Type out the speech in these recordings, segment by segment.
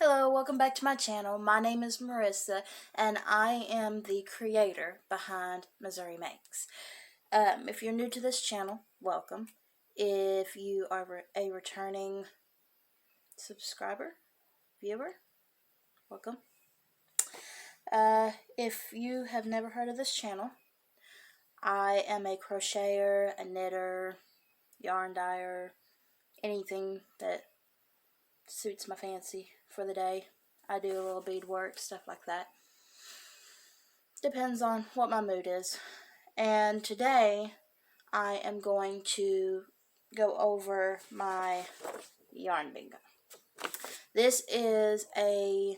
Hello, welcome back to my channel. My name is Marissa, and I am the creator behind Missouri Makes. If you're new to this channel, welcome. If you are a returning subscriber, viewer, welcome. If you have never heard of this channel, I am a crocheter, a knitter, yarn dyer, anything that suits my fancy for the day. I do a little beadwork, stuff like that. Depends on what my mood is. And today I am going to go over my yarn bingo. This is a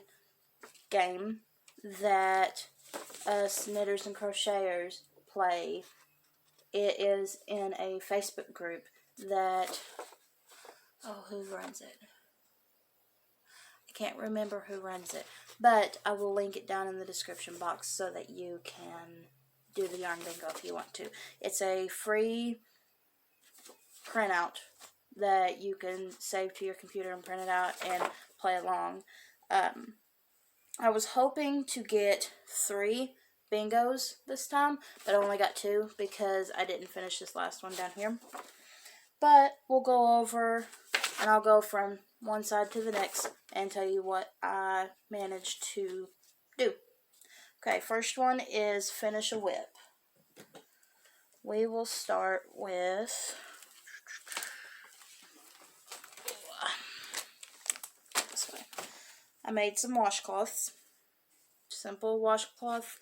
game that us knitters and crocheters play. It is in a Facebook group that, who runs it? I can't remember who runs it, but I will link it down in the description box so that you can do the yarn bingo if you want to. It's a free printout that you can save to your computer and print it out and play along. I was hoping to get 3 bingos this time, but I only got 2 because I didn't finish this last one down here. But we'll go over, and I'll go from one side to the next and tell you what I managed to do. Okay, first one is finish a whip. We will start with this way. I made some washcloths. Simple washcloths.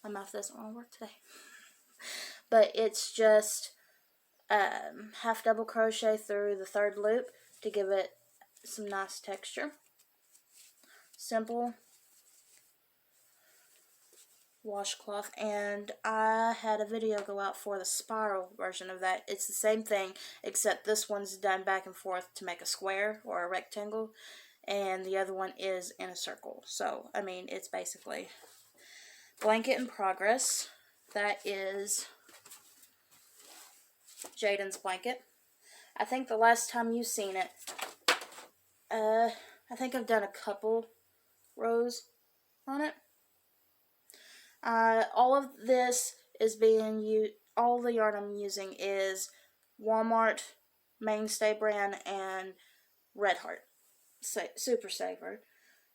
My mouth doesn't want to work today. But it's just half double crochet through the 3rd loop to give it some nice texture. Simple washcloth, and I had a video go out for the spiral version of that. It's the same thing, except this one's done back and forth to make a square or a rectangle, and the other one is in a circle. So, I mean, it's basically blanket in progress. That is Jaden's blanket. I think the last time you seen it, I think I've done a couple rows on it. All of this is being used, all the yarn I'm using is Walmart Mainstay brand and Red Heart Super Saver.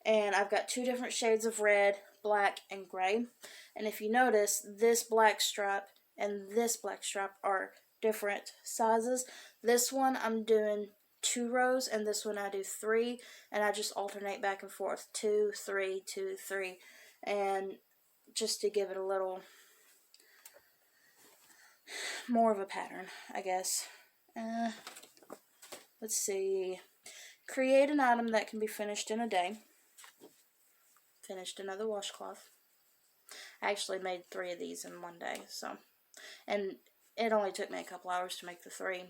And I've got 2 different shades of red, black, and gray. And if you notice, this black strap and this black strap are different sizes. This one I'm doing 2 rows, and this one I do 3, and I just alternate back and forth, 2, 3, 2, 3, and just to give it a little more of a pattern, I guess. Let's see. Create an item that can be finished in a day. Finished another washcloth. I actually made 3 of these in one day, so, and it only took me a couple hours to make the 3,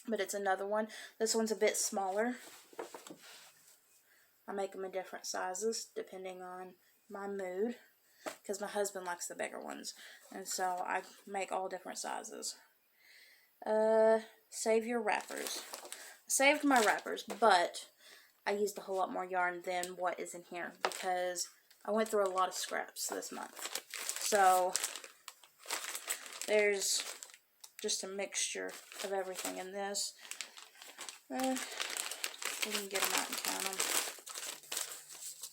but it's another one. This one's a bit smaller. I make them in different sizes depending on my mood, because my husband likes the bigger ones, and so I make all different sizes. Save your wrappers. I saved my wrappers, but I used a whole lot more yarn than what is in here because I went through a lot of scraps this month. So there's just a mixture of everything in this. We can get them out and count them.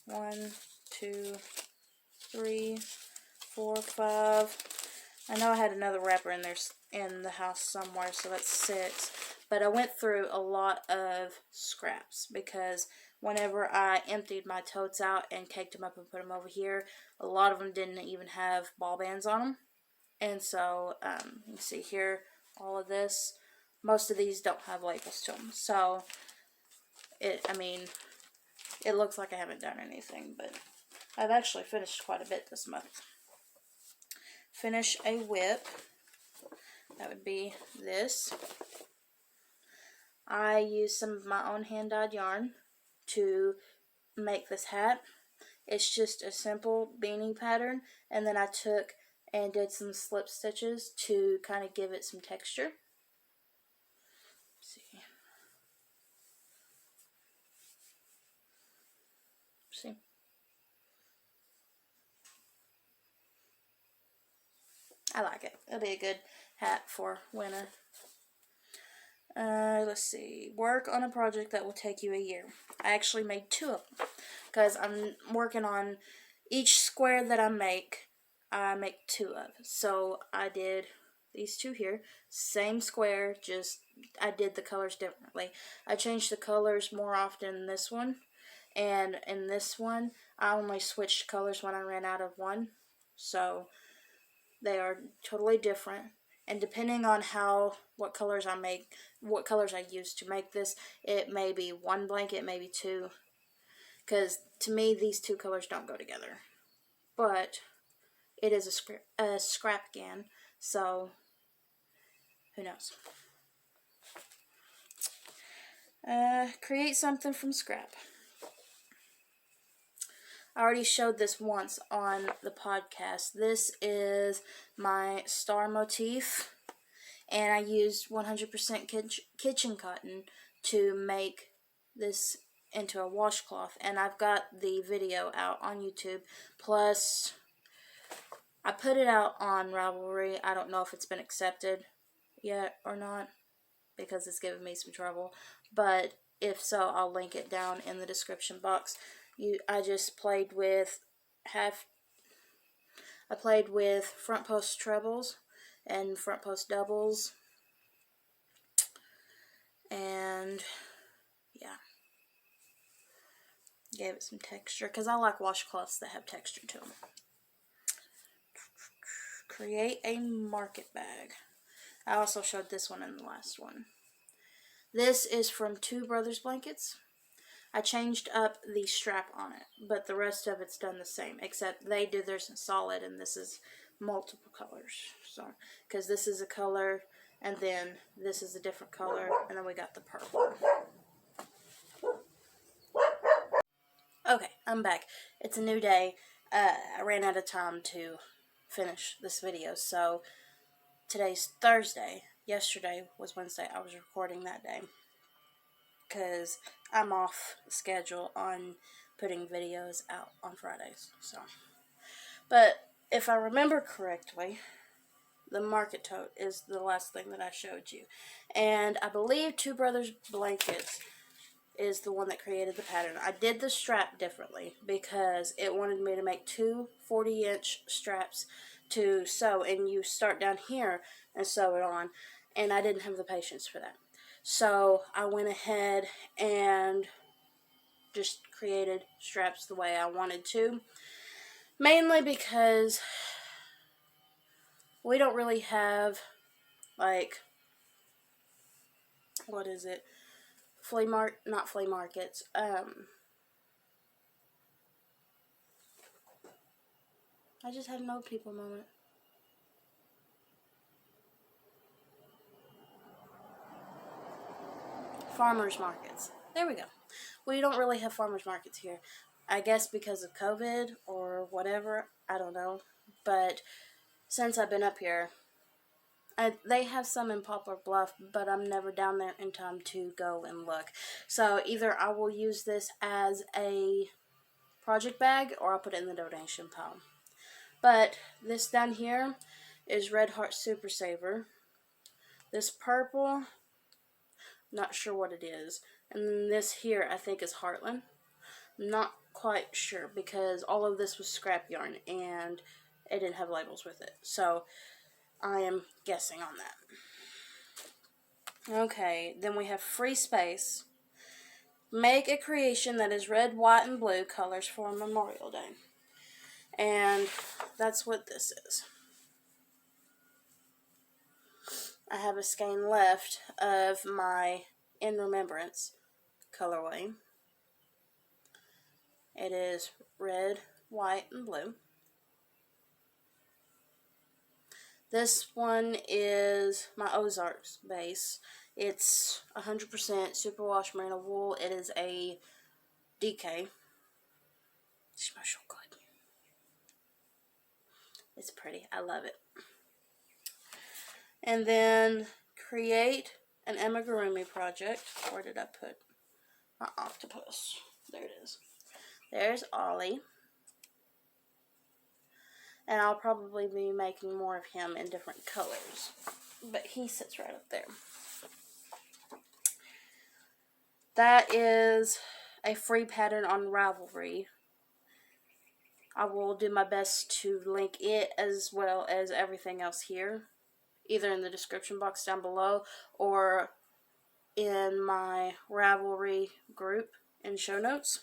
1, 2, 3, 4, 5. I know I had another wrapper in there in the house somewhere, so that's 6. But I went through a lot of scraps because whenever I emptied my totes out and caked them up and put them over here, a lot of them didn't even have ball bands on them. And so, you see here, all of this, most of these don't have labels to them. So, it looks like I haven't done anything, but I've actually finished quite a bit this month. Finish a whip. That would be this. I used some of my own hand-dyed yarn to make this hat. It's just a simple beanie pattern, and then I took and did some slip stitches to kind of give it some texture. Let's see. See? I like it. It'll be a good hat for winter. Let's see. Work on a project that will take you a year. I actually made 2 of them because I'm working on each square that I make 2 of. So I did these 2 here. Same square, just I did the colors differently. I changed the colors more often in this one. And in this one, I only switched colors when I ran out of one. So they are totally different. And depending on what colors I use to make this, it may be 1 blanket, maybe 2. Because to me, these 2 colors don't go together. But it is a scrap can, so who knows. Create something from scrap. I already showed this once on the podcast. This is my star motif, and I used 100% kitchen cotton to make this into a washcloth, and I've got the video out on YouTube. Plus, I put it out on Ravelry. I don't know if it's been accepted yet or not, because it's giving me some trouble, but if so, I'll link it down in the description box. I just played with front post trebles and front post doubles, and yeah, gave it some texture because I like washcloths that have texture to them. Create a market bag. I also showed this one in the last one. This is from Two Brothers Blankets. I changed up the strap on it, but the rest of it's done the same, except they did theirs in solid, and this is multiple colors. So, because this is a color, and then this is a different color, and then we got the purple. Okay, I'm back. It's a new day. I ran out of time to finish this video, so today's Thursday. Yesterday was Wednesday. I was recording that day because I'm off schedule on putting videos out on Fridays. So, but if I remember correctly, the market tote is the last thing that I showed you, and I believe Two Brothers Blankets is the one that created the pattern. I did the strap differently because it wanted me to make 2 40-inch straps to sew, and you start down here and sew it on, and I didn't have the patience for that. So I went ahead and just created straps the way I wanted to, mainly because we don't really have, like, what is it, not flea markets, I just had an old people moment. Farmers markets. There we go. We don't really have farmers markets here. I guess because of COVID or whatever. I don't know. But since I've been up here, they have some in Poplar Bluff, but I'm never down there in time to go and look. So either I will use this as a project bag or I'll put it in the donation pile. But this down here is Red Heart Super Saver. This purple, not sure what it is. And then this here I think is Heartland. Not quite sure because all of this was scrap yarn and it didn't have labels with it. So I am guessing on that. Okay, then we have Free Space. Make a creation that is red, white, and blue colors for Memorial Day. And that's what this is. I have a skein left of my In Remembrance colorway. It is red, white, and blue. This one is my Ozarks base. It's 100% superwash merino wool. It is a DK. It smells so good. It's pretty. I love it. And then create an amigurumi project. Where did I put my octopus? There it is. There's Ollie. And I'll probably be making more of him in different colors. But he sits right up there. That is a free pattern on Ravelry. I will do my best to link it as well as everything else here, either in the description box down below or in my Ravelry group in show notes.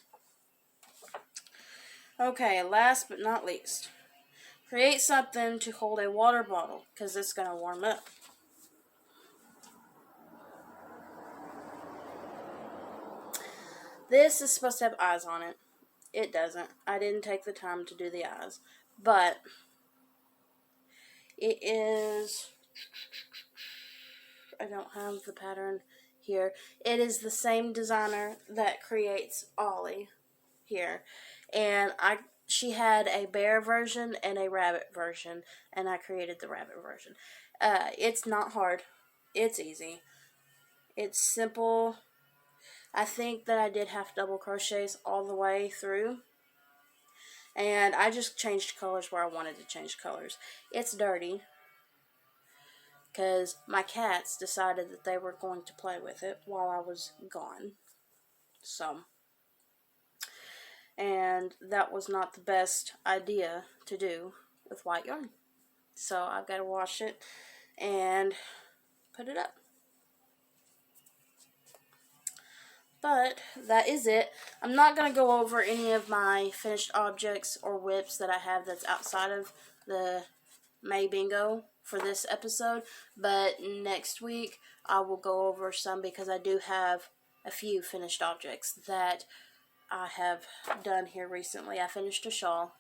Okay, last but not least, create something to hold a water bottle because it's going to warm up. This is supposed to have eyes on it. It doesn't. I didn't take the time to do the eyes, but it is, I don't have the pattern here. It is the same designer that creates Ollie here, and she had a bear version and a rabbit version, and I created the rabbit version. It's not hard. It's easy. It's simple. I think that I did half double crochets all the way through. And I just changed colors where I wanted to change colors. It's dirty because my cats decided that they were going to play with it while I was gone. So, and that was not the best idea to do with white yarn. So I've got to wash it and put it up. But that is it. I'm not going to go over any of my finished objects or whips that I have that's outside of the May Bingo for this episode. But next week I will go over some because I do have a few finished objects that I have done here recently. I finished a shawl.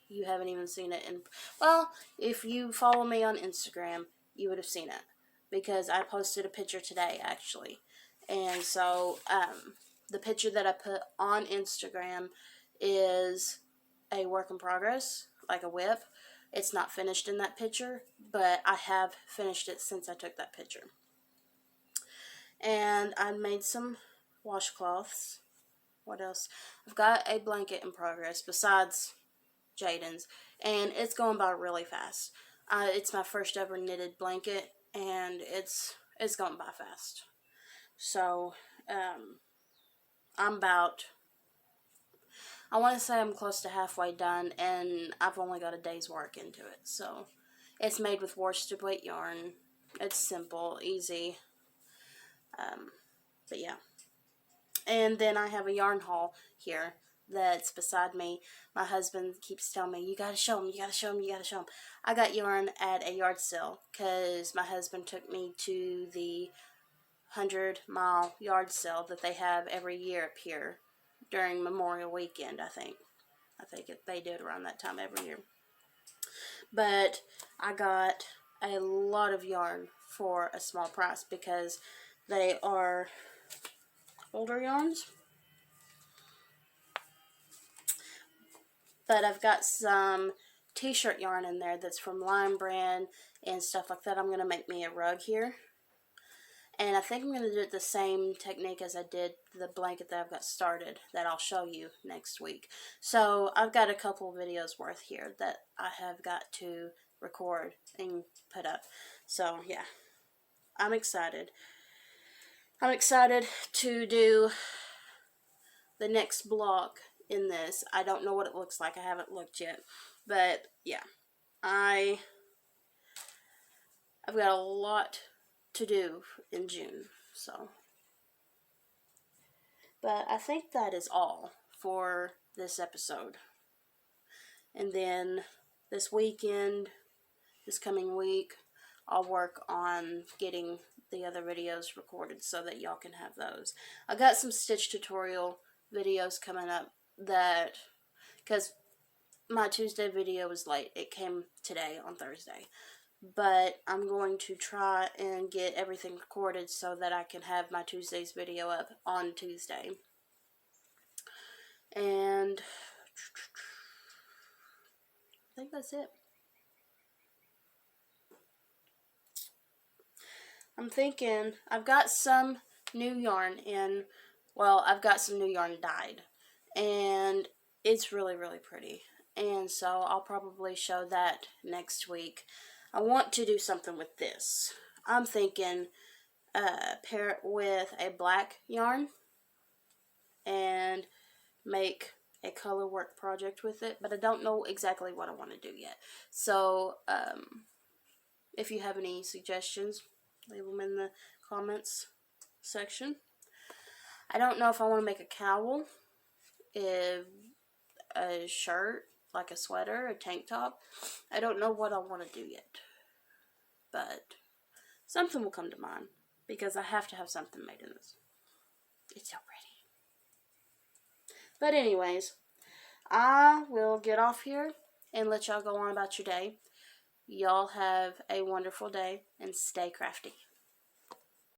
You haven't even seen it. Well, if you follow me on Instagram, you would have seen it because I posted a picture today actually. And so, the picture that I put on Instagram is a work in progress, like a whip. It's not finished in that picture, but I have finished it since I took that picture. And I made some washcloths. What else? I've got a blanket in progress besides Jaden's, and it's going by really fast. It's my first ever knitted blanket, and it's going by fast. So, I'm about, I want to say I'm close to halfway done, and I've only got a day's work into it. So, it's made with worsted weight yarn. It's simple, easy. But yeah. And then I have a yarn haul here that's beside me. My husband keeps telling me, you gotta show him, you gotta show him, you gotta show him. I got yarn at a yard sale because my husband took me to the 100-mile yard sale that they have every year up here during Memorial Weekend, I think. They do it around that time every year. But I got a lot of yarn for a small price because they are older yarns. But I've got some t-shirt yarn in there that's from Lime Brand and stuff like that. I'm going to make me a rug here. And I think I'm going to do it the same technique as I did the blanket that I've got started that I'll show you next week. So I've got a couple of videos worth here that I have got to record and put up. So yeah, I'm excited. I'm excited to do the next block in this. I don't know what it looks like. I haven't looked yet. But yeah, I've got a lot to do in June, so. But I think that is all for this episode. And then this weekend, this coming week, I'll work on getting the other videos recorded so that y'all can have those. I got some stitch tutorial videos coming up that, because my Tuesday video was late. It came today on Thursday. But I'm going to try and get everything recorded so that I can have my Tuesday's video up on Tuesday. And I think that's it. I'm thinking I've got some new yarn in. Well, I've got some new yarn dyed. And it's really, really pretty. And so I'll probably show that next week. I want to do something with this. I'm thinking pair it with a black yarn and make a color work project with it, but I don't know exactly what I want to do yet. So if you have any suggestions, leave them in the comments section. I don't know if I want to make a cowl, if a shirt, like a sweater, a tank top. I don't know what I want to do yet, but something will come to mind because I have to have something made in this. It's so pretty. But anyways, I will get off here and let y'all go on about your day. Y'all have a wonderful day and stay crafty.